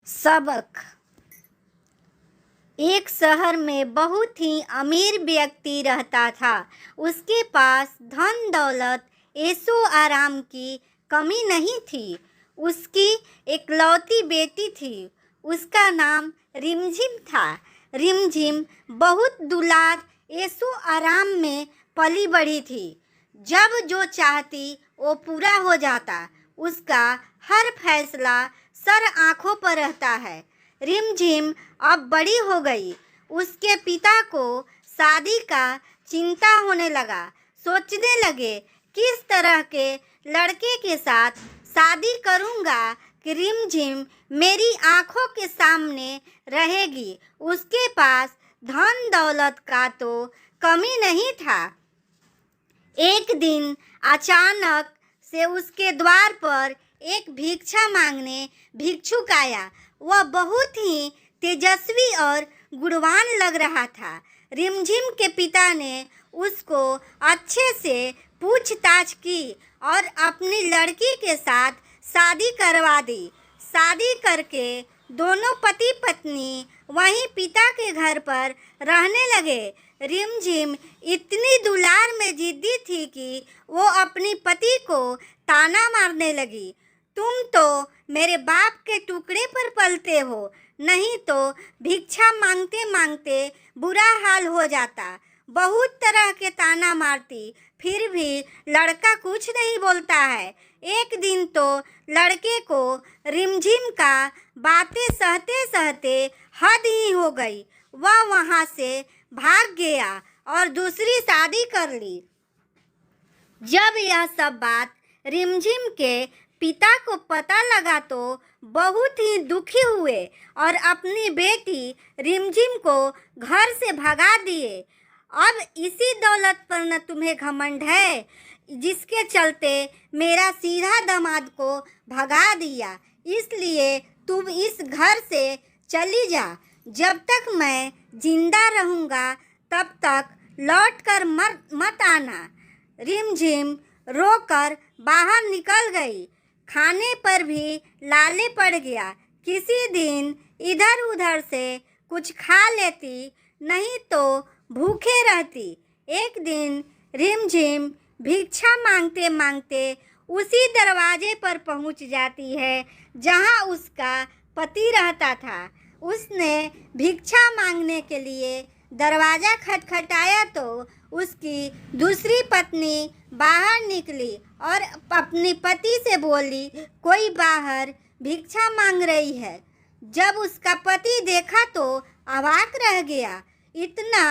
सबक। एक शहर में बहुत ही अमीर व्यक्ति रहता था। उसके पास धन दौलत ऐशो आराम की कमी नहीं थी। उसकी इकलौती बेटी थी। उसका नाम रिमझिम था। रिमझिम बहुत दुलार ऐशो आराम में पली बड़ी थी। जब जो चाहती वो पूरा हो जाता। उसका हर फैसला सर आंखों पर रहता है। रिमझिम अब बड़ी हो गई। उसके पिता को शादी का चिंता होने लगा। सोचने लगे किस तरह के लड़के के साथ शादी करूंगा कि रिमझिम मेरी आंखों के सामने रहेगी। उसके पास धन दौलत का तो कमी नहीं था। एक दिन अचानक से उसके द्वार पर एक भिक्षा मांगने भिक्षुक आया। वह बहुत ही तेजस्वी और गुणवान लग रहा था। रिमझिम के पिता ने उसको अच्छे से पूछताछ की और अपनी लड़की के साथ शादी करवा दी। शादी करके दोनों पति पत्नी वहीं पिता के घर पर रहने लगे। रिमझिम इतनी दुलार में जिद्दी थी कि वो अपनी पति को ताना मारने लगी, तुम तो मेरे बाप के टुकड़े पर पलते हो, नहीं तो भिक्षा मांगते मांगते बुरा हाल हो जाता। बहुत तरह के ताना मारती, फिर भी लड़का कुछ नहीं बोलता है। एक दिन तो लड़के को रिमझिम का बातें सहते सहते हद ही हो गई। वह वहाँ से भाग गया और दूसरी शादी कर ली। जब यह सब बात रिमझिम के पिता को पता लगा तो बहुत ही दुखी हुए और अपनी बेटी रिमझिम को घर से भगा दिए। अब इसी दौलत पर न तुम्हें घमंड है, जिसके चलते मेरा सीधा दामाद को भगा दिया, इसलिए तुम इस घर से चली जा। जब तक मैं जिंदा रहूँगा तब तक लौट कर मत आना। रिमझिम रोकर बाहर निकल गई। खाने पर भी लाले पड़ गया। किसी दिन इधर उधर से कुछ खा लेती, नहीं तो भूखे रहती। एक दिन रिमझिम भिक्षा मांगते मांगते उसी दरवाजे पर पहुंच जाती है जहां उसका पति रहता था। उसने भिक्षा मांगने के लिए दरवाज़ा खटखटाया तो उसकी दूसरी पत्नी बाहर निकली और अपने पति से बोली, कोई बाहर भिक्षा मांग रही है। जब उसका पति देखा तो अवाक रह गया। इतना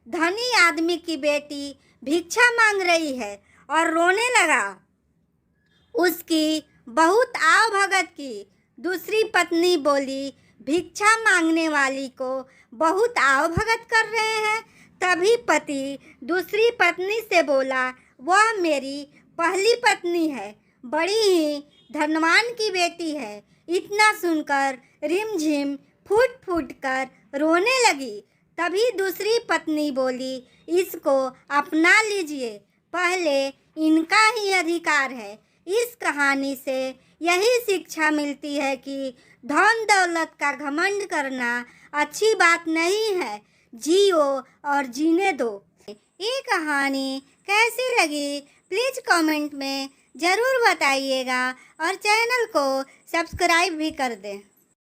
धनी आदमी की बेटी भिक्षा मांग रही है और रोने लगा। उसकी बहुत आव भगत की। दूसरी पत्नी बोली, भिक्षा मांगने वाली को बहुत आव भगत कर रहे हैं। तभी पति दूसरी पत्नी से बोला, वह मेरी पहली पत्नी है, बड़ी ही धनवान की बेटी है। इतना सुनकर रिमझिम फूट फूट कर रोने लगी। तभी दूसरी पत्नी बोली, इसको अपना लीजिए, पहले इनका ही अधिकार है। इस कहानी से यही शिक्षा मिलती है कि धन दौलत का घमंड करना अच्छी बात नहीं है। जियो और जीने दो। ये कहानी कैसी लगी प्लीज़ कमेंट में ज़रूर बताइएगा और चैनल को सब्सक्राइब भी कर दें।